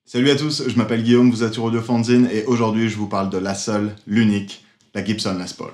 Salut à tous, je m'appelle Guillaume, vous êtes sur Audio Fanzine et aujourd'hui je vous parle de la seule, l'unique, la Gibson Les Paul.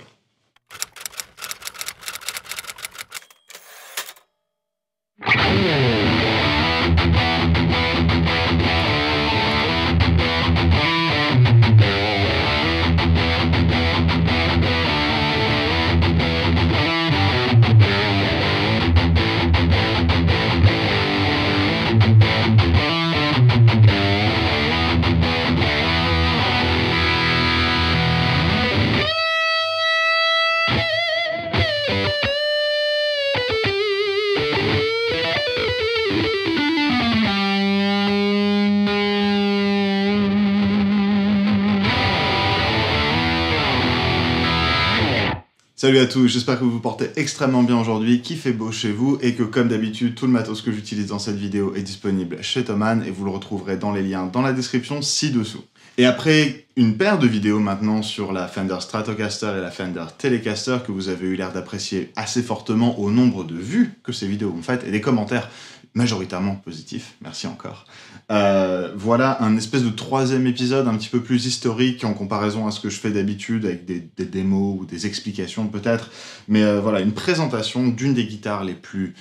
Salut à tous, j'espère que vous vous portez extrêmement bien aujourd'hui, qu'il fait beau chez vous et que comme d'habitude, tout le matos que j'utilise dans cette vidéo est disponible chez Thomann et vous le retrouverez dans les liens dans la description ci-dessous. Et après une paire de vidéos maintenant sur la Fender Stratocaster et la Fender Telecaster que vous avez eu l'air d'apprécier assez fortement au nombre de vues que ces vidéos ont faites et des commentaires majoritairement positifs, merci encore. Voilà un espèce de troisième épisode un petit peu plus historique en comparaison à ce que je fais d'habitude avec des démos ou des explications peut-être, mais voilà, une présentation d'une des guitares les plus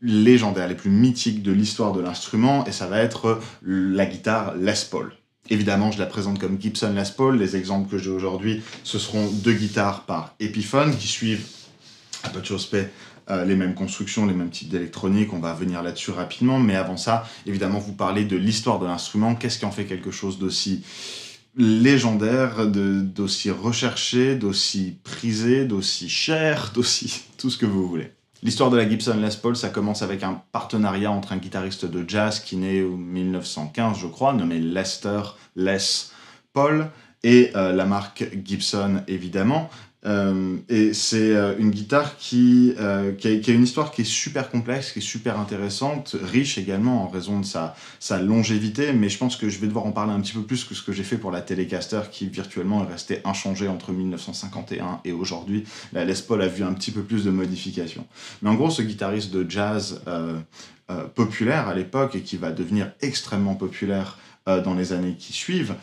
légendaires, les plus mythiques de l'histoire de l'instrument, et ça va être la guitare Les Paul. Évidemment, je la présente comme Gibson Les Paul. Les exemples que j'ai aujourd'hui, ce seront deux guitares par Epiphone qui suivent, à peu de choses près, les mêmes constructions, les mêmes types d'électronique. On va venir là-dessus rapidement, mais avant ça, évidemment, vous parlez de l'histoire de l'instrument. Qu'est-ce qui en fait quelque chose d'aussi légendaire, d'aussi recherché, d'aussi prisé, d'aussi cher, d'aussi tout ce que vous voulez. L'histoire de la Gibson Les Paul, ça commence avec un partenariat entre un guitariste de jazz qui naît en 1915, je crois, nommé Lester Les Paul, et la marque Gibson, évidemment. Et c'est une guitare qui a une histoire qui est super complexe, qui est super intéressante, riche également en raison de sa longévité, mais je pense que je vais devoir en parler un petit peu plus que ce que j'ai fait pour la Telecaster qui virtuellement est restée inchangée entre 1951 et aujourd'hui. La Les Paul a vu un petit peu plus de modifications. Mais en gros, ce guitariste de jazz populaire à l'époque et qui va devenir extrêmement populaire dans les années qui suivent,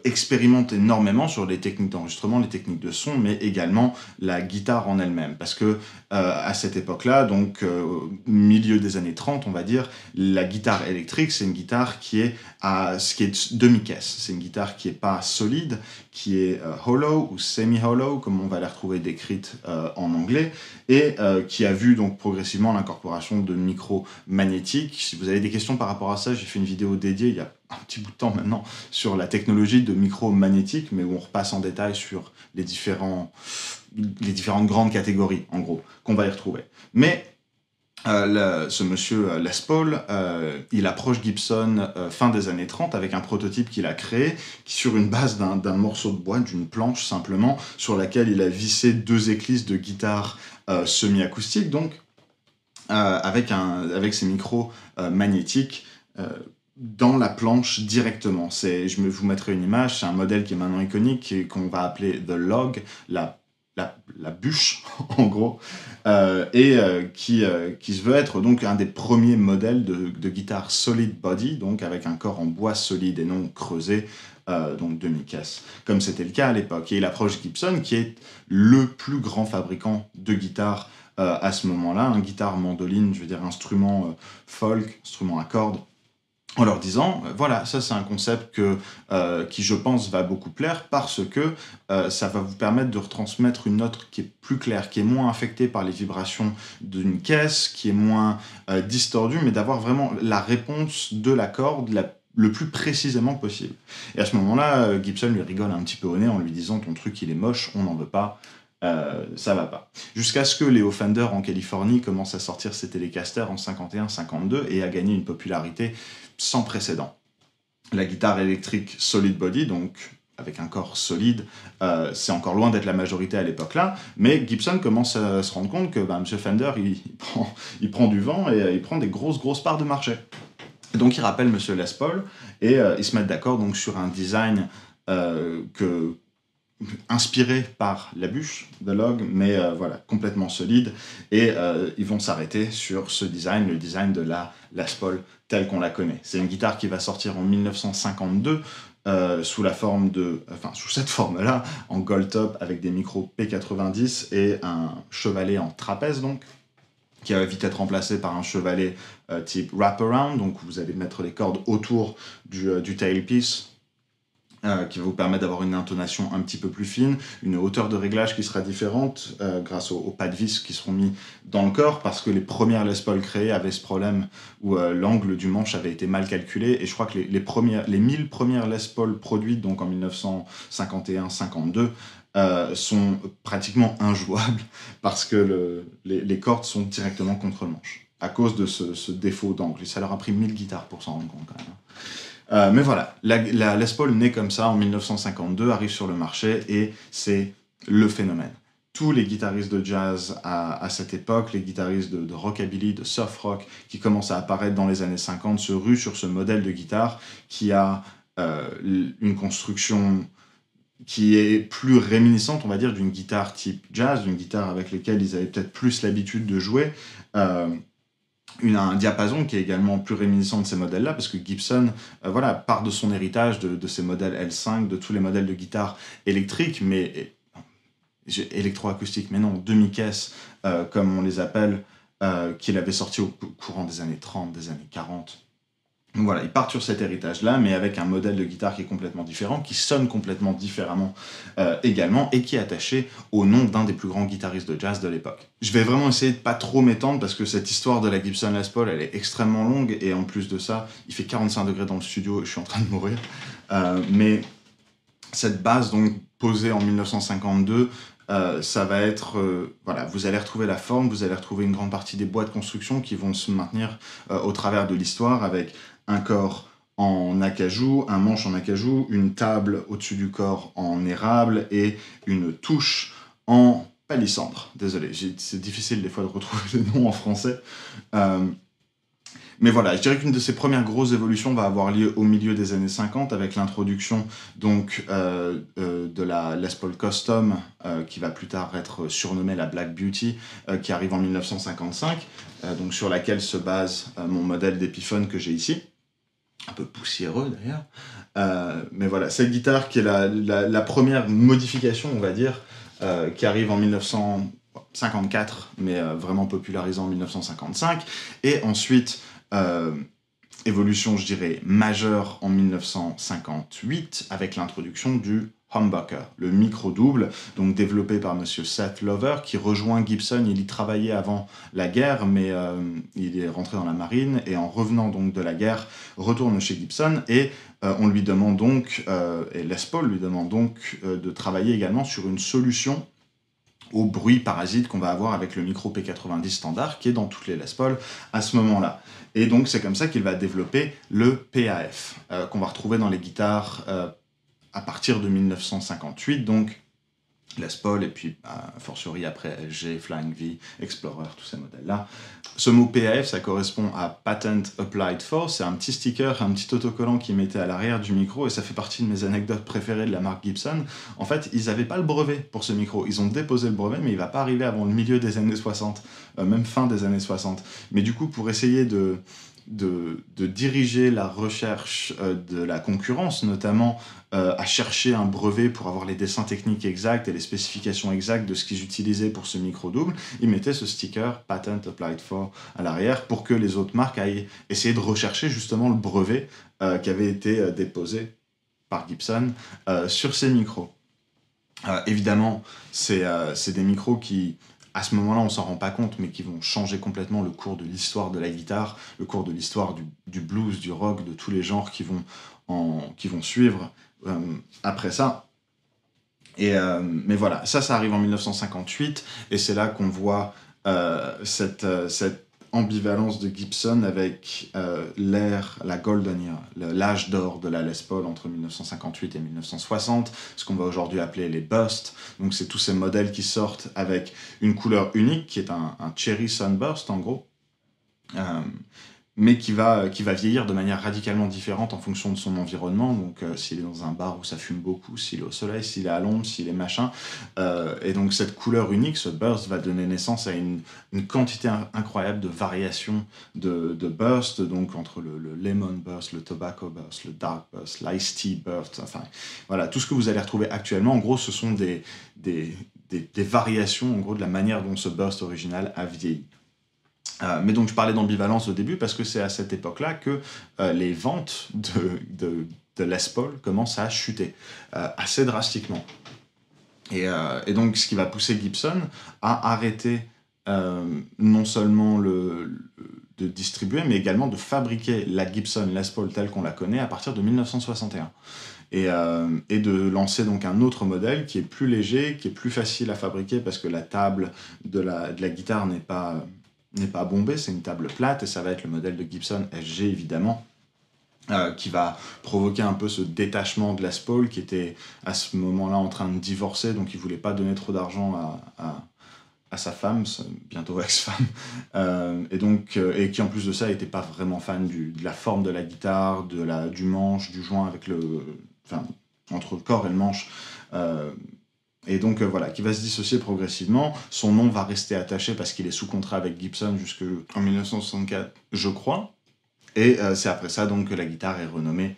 expérimente énormément sur les techniques d'enregistrement, les techniques de son, mais également la guitare en elle-même. Parce que à cette époque-là, donc au milieu des années 30, on va dire, la guitare électrique, c'est une guitare qui est demi-caisse. C'est une guitare qui est pas solide, qui est hollow ou semi-hollow, comme on va les retrouver décrites en anglais, et qui a vu donc progressivement l'incorporation de micros magnétiques. Si vous avez des questions par rapport à ça, j'ai fait une vidéo dédiée il y a un petit bout de temps maintenant sur la technologie de micros magnétiques, mais où on repasse en détail sur les différentes grandes catégories, en gros, qu'on va y retrouver. Mais ce monsieur Les Paul, il approche Gibson fin des années 30 avec un prototype qu'il a créé sur une base d'un morceau de bois, d'une planche simplement, sur laquelle il a vissé deux éclisses de guitare semi-acoustique, donc avec ces micros magnétiques dans la planche directement. Je vous mettrai une image, c'est un modèle qui est maintenant iconique, qu'on va appeler The Log, la bûche, en gros, qui se veut être donc un des premiers modèles de guitare solid body, donc avec un corps en bois solide et non creusé, donc demi-caisse, comme c'était le cas à l'époque. Et il approche Gibson, qui est le plus grand fabricant de guitares à ce moment-là, un guitare mandoline, je veux dire instrument folk, instrument à cordes, en leur disant, voilà, ça c'est un concept qui je pense va beaucoup plaire parce que ça va vous permettre de retransmettre une note qui est plus claire, qui est moins affectée par les vibrations d'une caisse, qui est moins distordue, mais d'avoir vraiment la réponse de la corde le plus précisément possible. Et à ce moment-là, Gibson lui rigole un petit peu au nez en lui disant, ton truc il est moche, on n'en veut pas. Ça va pas. Jusqu'à ce que Leo Fender en Californie commence à sortir ses Telecaster en 51-52 et à gagner une popularité sans précédent. La guitare électrique solid body, donc avec un corps solide, c'est encore loin d'être la majorité à l'époque-là, mais Gibson commence à se rendre compte que M. Fender, il prend du vent et il prend des grosses parts de marché. Et donc il rappelle M. Les Paul et ils se mettent d'accord donc sur un design que inspiré par la bûche de Logue, mais voilà, complètement solide. Et ils vont s'arrêter sur ce design, le design de la Les Paul telle qu'on la connaît. C'est une guitare qui va sortir en 1952 sous cette forme-là, en gold top avec des micros P90 et un chevalet en trapèze donc, qui va vite être remplacé par un chevalet type wraparound, donc vous allez mettre les cordes autour du tailpiece, qui va vous permettre d'avoir une intonation un petit peu plus fine, une hauteur de réglage qui sera différente grâce aux pas de vis qui seront mis dans le corps, parce que les premières Les Paul créées avaient ce problème où l'angle du manche avait été mal calculé, et je crois que les 1000 premières Les Paul produites, donc en 1951-52, sont pratiquement injouables, parce que les cordes sont directement contre le manche, à cause de ce défaut d'angle. Et ça leur a pris 1000 guitares pour s'en rendre compte quand même. Mais voilà, la Les Paul naît comme ça en 1952, arrive sur le marché et c'est le phénomène. Tous les guitaristes de jazz à cette époque, les guitaristes de rockabilly, de soft rock, qui commencent à apparaître dans les années 50, se ruent sur ce modèle de guitare qui a une construction qui est plus réminiscente, on va dire, d'une guitare type jazz, d'une guitare avec laquelle ils avaient peut-être plus l'habitude de jouer. Un diapason qui est également plus réminiscent de ces modèles-là, parce que Gibson part de son héritage, de ces modèles L5, de tous les modèles de guitare électriques, mais électroacoustique, mais non, demi-caisse, comme on les appelle, qu'il avait sorti au courant des années 30, des années 40. Donc voilà, ils partent sur cet héritage-là, mais avec un modèle de guitare qui est complètement différent, qui sonne complètement différemment également, et qui est attaché au nom d'un des plus grands guitaristes de jazz de l'époque. Je vais vraiment essayer de pas trop m'étendre, parce que cette histoire de la Gibson Les Paul, elle est extrêmement longue, et en plus de ça, il fait 45 degrés dans le studio, et je suis en train de mourir. Mais cette base, donc, posée en 1952, ça va être, vous allez retrouver la forme, vous allez retrouver une grande partie des bois de construction qui vont se maintenir au travers de l'histoire, avec un corps en acajou, un manche en acajou, une table au-dessus du corps en érable et une touche en palissandre. Désolé, c'est difficile des fois de retrouver les noms en français. Mais voilà, je dirais qu'une de ces premières grosses évolutions va avoir lieu au milieu des années 50 avec l'introduction donc de la Les Paul Custom qui va plus tard être surnommée la Black Beauty qui arrive en 1955 donc sur laquelle se base mon modèle d'Epiphone que j'ai ici, un peu poussiéreux d'ailleurs. Mais voilà, cette guitare qui est la première modification, on va dire, qui arrive en 1954, mais vraiment popularisée en 1955, et ensuite évolution, je dirais, majeure en 1958 avec l'introduction du humbucker, le micro-double, donc développé par monsieur Seth Lover, qui rejoint Gibson. Il y travaillait avant la guerre, mais il est rentré dans la marine, et en revenant donc de la guerre, retourne chez Gibson, et on lui demande donc, et Les Paul lui demande donc de travailler également sur une solution au bruit parasite qu'on va avoir avec le micro P90 standard, qui est dans toutes les Les Paul à ce moment-là. Et donc c'est comme ça qu'il va développer le PAF, qu'on va retrouver dans les guitares à partir de 1958, donc Les Paul, et puis a fortiori après LG, Flying V, Explorer, tous ces modèles-là. Ce mot PAF, ça correspond à Patent Applied For, c'est un petit sticker, un petit autocollant qu'ils mettaient à l'arrière du micro, et ça fait partie de mes anecdotes préférées de la marque Gibson. En fait, ils n'avaient pas le brevet pour ce micro, ils ont déposé le brevet, mais il ne va pas arriver avant le milieu des années 60, même fin des années 60. Mais du coup, pour essayer de diriger la recherche de la concurrence, notamment à chercher un brevet pour avoir les dessins techniques exacts et les spécifications exactes de ce qu'ils utilisaient pour ce micro-double, ils mettaient ce sticker Patent Applied For à l'arrière pour que les autres marques aillent essayer de rechercher justement le brevet qui avait été déposé par Gibson sur ces micros. Évidemment, c'est des micros qui, à ce moment-là, on s'en rend pas compte, mais qui vont changer complètement le cours de l'histoire de la guitare, le cours de l'histoire du blues, du rock, de tous les genres qui vont suivre après ça. Mais voilà, ça arrive en 1958, et c'est là qu'on voit cette ambivalence de Gibson avec la Golden Era, l'âge d'or de la Les Paul entre 1958 et 1960, ce qu'on va aujourd'hui appeler les Burst. Donc c'est tous ces modèles qui sortent avec une couleur unique, qui est un Cherry Sunburst en gros, mais qui va vieillir de manière radicalement différente en fonction de son environnement. Donc, s'il est dans un bar où ça fume beaucoup, s'il est au soleil, s'il est à l'ombre, s'il est machin. Et donc, cette couleur unique, ce burst, va donner naissance à une quantité incroyable de variations de burst, donc entre le lemon burst, le tobacco burst, le dark burst, l'ice tea burst, enfin, voilà, tout ce que vous allez retrouver actuellement, en gros, ce sont des variations, en gros, de la manière dont ce burst original a vieilli. Mais donc je parlais d'ambivalence au début parce que c'est à cette époque-là que les ventes de Les Paul commencent à chuter assez drastiquement. Et donc ce qui va pousser Gibson à arrêter non seulement de distribuer, mais également de fabriquer la Gibson Les Paul telle qu'on la connaît à partir de 1961. Et de lancer donc un autre modèle qui est plus léger, qui est plus facile à fabriquer parce que la table de la guitare n'est pas bombée, c'est une table plate, et ça va être le modèle de Gibson SG évidemment, qui va provoquer un peu ce détachement de Les Paul, qui était à ce moment-là en train de divorcer, donc il voulait pas donner trop d'argent à sa femme, bientôt ex-femme, et qui en plus de ça n'était pas vraiment fan de la forme de la guitare, du manche, du joint avec entre le corps et le manche. Et donc voilà, qui va se dissocier progressivement. Son nom va rester attaché parce qu'il est sous contrat avec Gibson jusqu'en 1964, je crois. Et c'est après ça donc que la guitare est renommée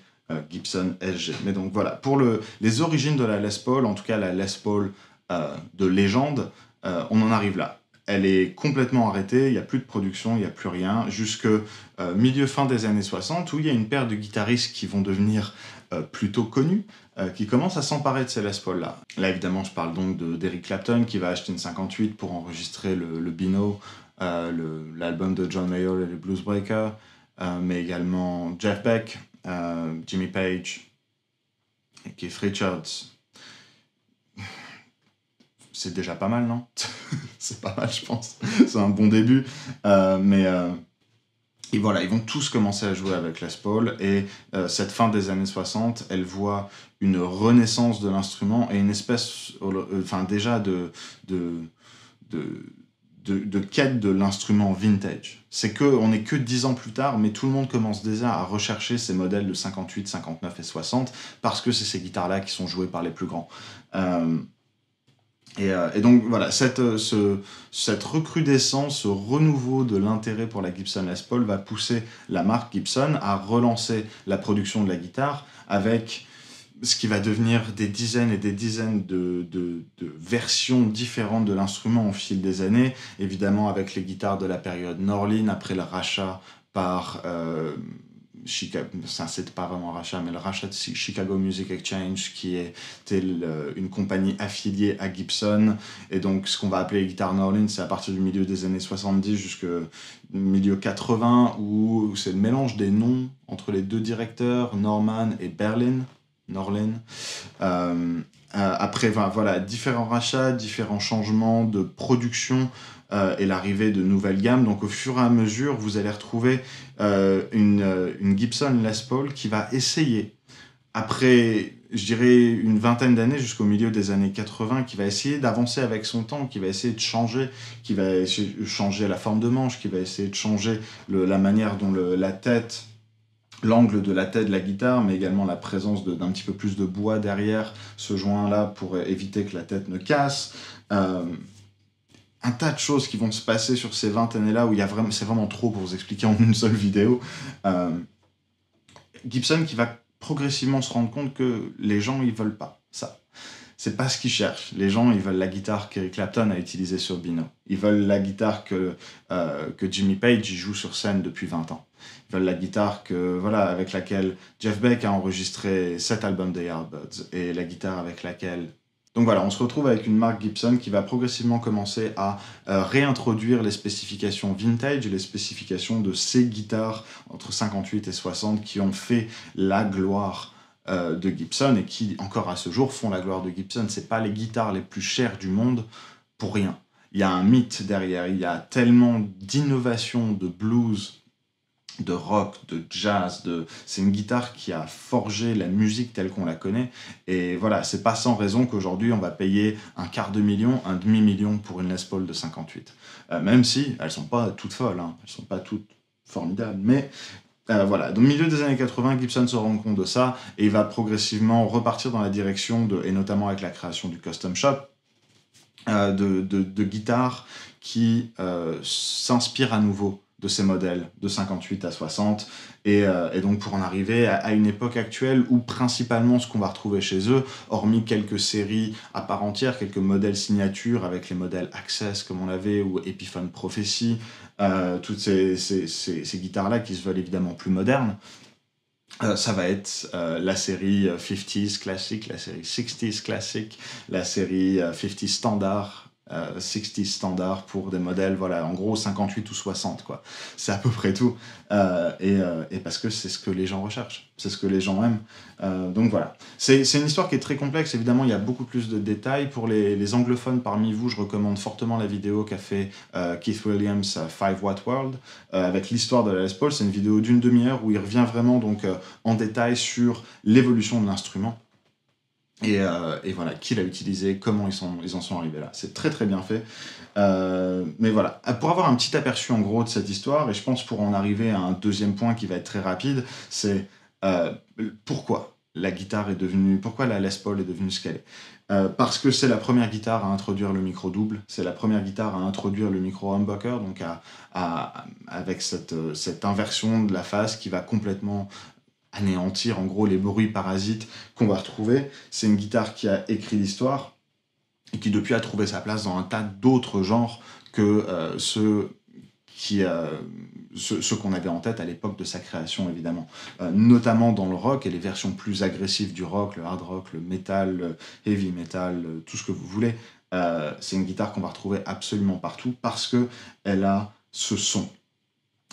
Gibson SG. Mais donc voilà, pour les origines de la Les Paul, en tout cas la Les Paul de légende, on en arrive là. Elle est complètement arrêtée, il n'y a plus de production, il n'y a plus rien, jusque milieu-fin des années 60, où il y a une paire de guitaristes qui vont devenir plutôt connus, qui commencent à s'emparer de ces Les Paul-là. Là, évidemment, je parle donc d'Eric Clapton, qui va acheter une 58 pour enregistrer le Beano, l'album de John Mayall et les Blues Breakers, mais également Jeff Beck, Jimmy Page, et Keith Richards. C'est déjà pas mal, non? C'est pas mal, je pense. C'est un bon début. Et voilà, ils vont tous commencer à jouer avec Les Paul, et cette fin des années 60, elle voit une renaissance de l'instrument et une espèce, déjà de quête de l'instrument vintage. On n'est que 10 ans plus tard, mais tout le monde commence déjà à rechercher ces modèles de 58, 59 et 60, parce que c'est ces guitares-là qui sont jouées par les plus grands. Et donc voilà, cette recrudescence, ce renouveau de l'intérêt pour la Gibson Les Paul va pousser la marque Gibson à relancer la production de la guitare avec ce qui va devenir des dizaines et des dizaines de versions différentes de l'instrument au fil des années, évidemment avec les guitares de la période Norlin, après le rachat par... c'est pas vraiment un rachat, mais le rachat de Chicago Music Exchange, qui était une compagnie affiliée à Gibson. Et donc, ce qu'on va appeler les guitares Norlin, c'est à partir du milieu des années 70 jusqu'au milieu 80, où c'est le mélange des noms entre les deux directeurs, Norman et Norlin. Après, voilà, différents rachats, différents changements de production, et l'arrivée de nouvelles gammes. Donc au fur et à mesure, vous allez retrouver une Gibson Les Paul qui va essayer, après, je dirais, une vingtaine d'années jusqu'au milieu des années 80, qui va essayer d'avancer avec son temps, qui va essayer de changer, qui va essayer de changer la forme de manche, qui va essayer de changer la manière dont l'angle de la tête de la guitare, mais également la présence d'un petit peu plus de bois derrière ce joint-là pour éviter que la tête ne casse. Un tas de choses qui vont se passer sur ces 20 années-là, où c'est vraiment trop pour vous expliquer en une seule vidéo. Gibson qui va progressivement se rendre compte que les gens, ils veulent pas ça. C'est pas ce qu'ils cherchent. Les gens, ils veulent la guitare qu'Eric Clapton a utilisée sur Beano. Ils veulent la guitare que Jimmy Page joue sur scène depuis 20 ans. Ils veulent la guitare avec laquelle Jeff Beck a enregistré 7 albums des Yardbirds, et la guitare avec laquelle... Donc voilà, on se retrouve avec une marque Gibson qui va progressivement commencer à réintroduire les spécifications vintage, les spécifications de ces guitares entre 58 et 60 qui ont fait la gloire de Gibson, et qui, encore à ce jour, font la gloire de Gibson. C'est pas les guitares les plus chères du monde pour rien. Il y a un mythe derrière, il y a tellement d'innovations de blues, de rock, de jazz, c'est une guitare qui a forgé la musique telle qu'on la connaît, et voilà, c'est pas sans raison qu'aujourd'hui on va payer $250,000, un demi-million pour une Les Paul de 58. Même si elles sont pas toutes folles, hein. Elles sont pas toutes formidable. Mais voilà, au milieu des années 80, Gibson se rend compte de ça et il va progressivement repartir dans la direction, et notamment avec la création du Custom Shop, de guitares qui s'inspirent à nouveau de ces modèles de 58 à 60 et donc pour en arriver à une époque actuelle où principalement ce qu'on va retrouver chez eux, hormis quelques séries à part entière, quelques modèles signatures avec les modèles Access comme on l'avait ou Epiphone Prophecy, toutes ces guitares-là qui se veulent évidemment plus modernes, ça va être la série 50s classique, la série 60s classique, la série 50s standard, 60s standard pour des modèles, voilà, en gros 58 ou 60, quoi. C'est à peu près tout. Et parce que c'est ce que les gens recherchent, c'est ce que les gens aiment. Donc voilà. C'est une histoire qui est très complexe, évidemment, il y a beaucoup plus de détails. Pour les anglophones parmi vous, je recommande fortement la vidéo qu'a fait Keith Williams, 5 Watt World, avec l'histoire de la Les Paul. C'est une vidéo d'une demi-heure où il revient vraiment donc, en détail sur l'évolution de l'instrument. Et voilà, qui l'a utilisé, comment ils en sont arrivés là. C'est très très bien fait. Mais voilà, pour avoir un petit aperçu en gros de cette histoire, et je pense pour en arriver à un deuxième point qui va être très rapide, c'est pourquoi la guitare est devenue, pourquoi la Les Paul est devenue ce qu'elle est. Parce que c'est la première guitare à introduire le micro double, c'est la première guitare à introduire le micro humbucker, donc avec cette inversion de la face qui va complètement anéantir en gros les bruits parasites qu'on va retrouver. C'est une guitare qui a écrit l'histoire et qui depuis a trouvé sa place dans un tas d'autres genres que ceux qu'on avait en tête à l'époque de sa création, évidemment. Notamment dans le rock et les versions plus agressives du rock, le hard rock, le metal, le heavy metal, tout ce que vous voulez. C'est une guitare qu'on va retrouver absolument partout parce qu'elle a ce son.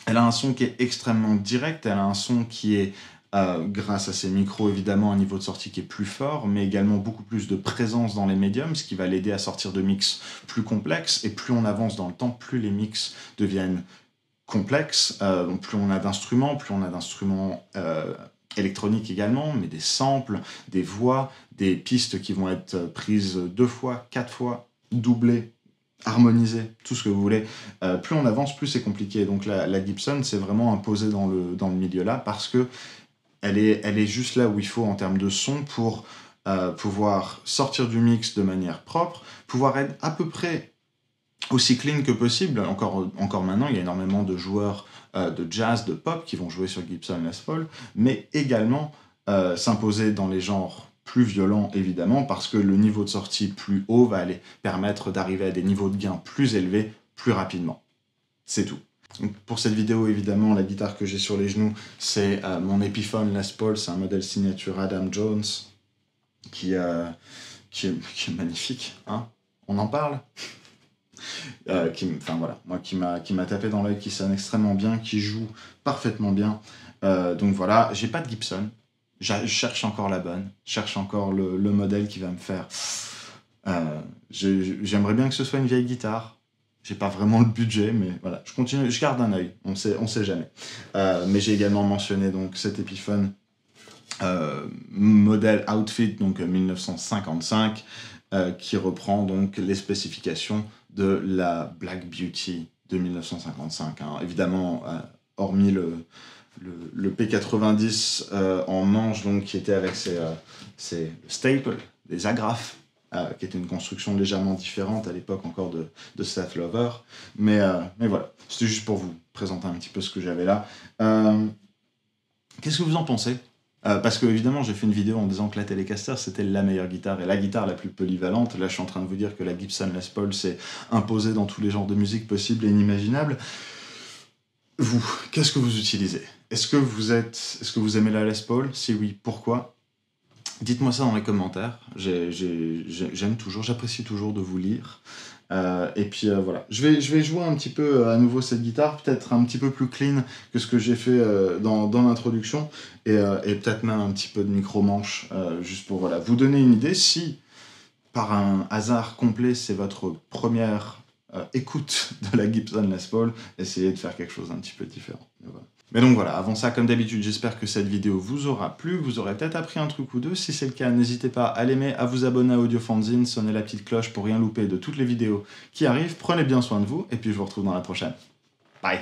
Elle a un son qui est extrêmement direct, elle a un son qui est grâce à ses micros, évidemment, un niveau de sortie qui est plus fort, mais également beaucoup plus de présence dans les médiums, ce qui va l'aider à sortir de mix plus complexes. Et plus on avance dans le temps, plus les mix deviennent complexes. Donc plus on a d'instruments, électroniques également, mais des samples, des voix, des pistes qui vont être prises 2 fois, 4 fois, doublées, harmonisées, tout ce que vous voulez. Plus on avance, plus c'est compliqué. Donc la Gibson s'est vraiment imposée dans le milieu là, parce que elle est juste là où il faut en termes de son pour pouvoir sortir du mix de manière propre, pouvoir être à peu près aussi clean que possible. Encore maintenant, il y a énormément de joueurs de jazz, de pop qui vont jouer sur Gibson Les Paul, mais également s'imposer dans les genres plus violents, évidemment, parce que le niveau de sortie plus haut va aller permettre d'arriver à des niveaux de gain plus élevés plus rapidement. C'est tout. Donc pour cette vidéo, évidemment, la guitare que j'ai sur les genoux, c'est mon Epiphone Les Paul, c'est un modèle signature Adam Jones, qui est magnifique, hein. On en parle. Qui m'a tapé dans l'œil, qui sonne extrêmement bien, qui joue parfaitement bien. Donc voilà, j'ai pas de Gibson, je cherche encore la bonne, je cherche encore le modèle qui va me faire... J'aimerais bien que ce soit une vieille guitare. J'ai pas vraiment le budget, mais voilà, je garde un œil, on sait jamais. Mais j'ai également mentionné donc cet Epiphone modèle Outfit, donc 1955, qui reprend donc les spécifications de la Black Beauty de 1955. Hein. Évidemment, hormis le P90 en manche, donc, qui était avec ses staples, des agrafes, qui était une construction légèrement différente à l'époque encore de Seth Lover. Mais voilà, c'était juste pour vous présenter un petit peu ce que j'avais là. Qu'est-ce que vous en pensez ? Parce que évidemment j'ai fait une vidéo en disant que la Telecaster c'était la meilleure guitare et la guitare la plus polyvalente. Là je suis en train de vous dire que la Gibson Les Paul s'est imposée dans tous les genres de musique possibles et inimaginables. Vous, qu'est-ce que vous utilisez ? Est-ce que vous aimez la Les Paul ? Si oui, pourquoi ? Dites-moi ça dans les commentaires, j'aime toujours, j'apprécie toujours de vous lire. Et puis voilà, je vais jouer un petit peu à nouveau cette guitare, peut-être un petit peu plus clean que ce que j'ai fait dans l'introduction, et peut-être même un petit peu de micro-manche, juste pour voilà, vous donner une idée. Si, par un hasard complet, c'est votre première écoute de la Gibson Les Paul, essayez de faire quelque chose d'un petit peu différent. Voilà. Mais donc voilà, avant ça, comme d'habitude, j'espère que cette vidéo vous aura plu, vous aurez peut-être appris un truc ou deux. Si c'est le cas, n'hésitez pas à l'aimer, à vous abonner à Audio Fanzine, sonner la petite cloche pour rien louper de toutes les vidéos qui arrivent. Prenez bien soin de vous, et puis je vous retrouve dans la prochaine. Bye!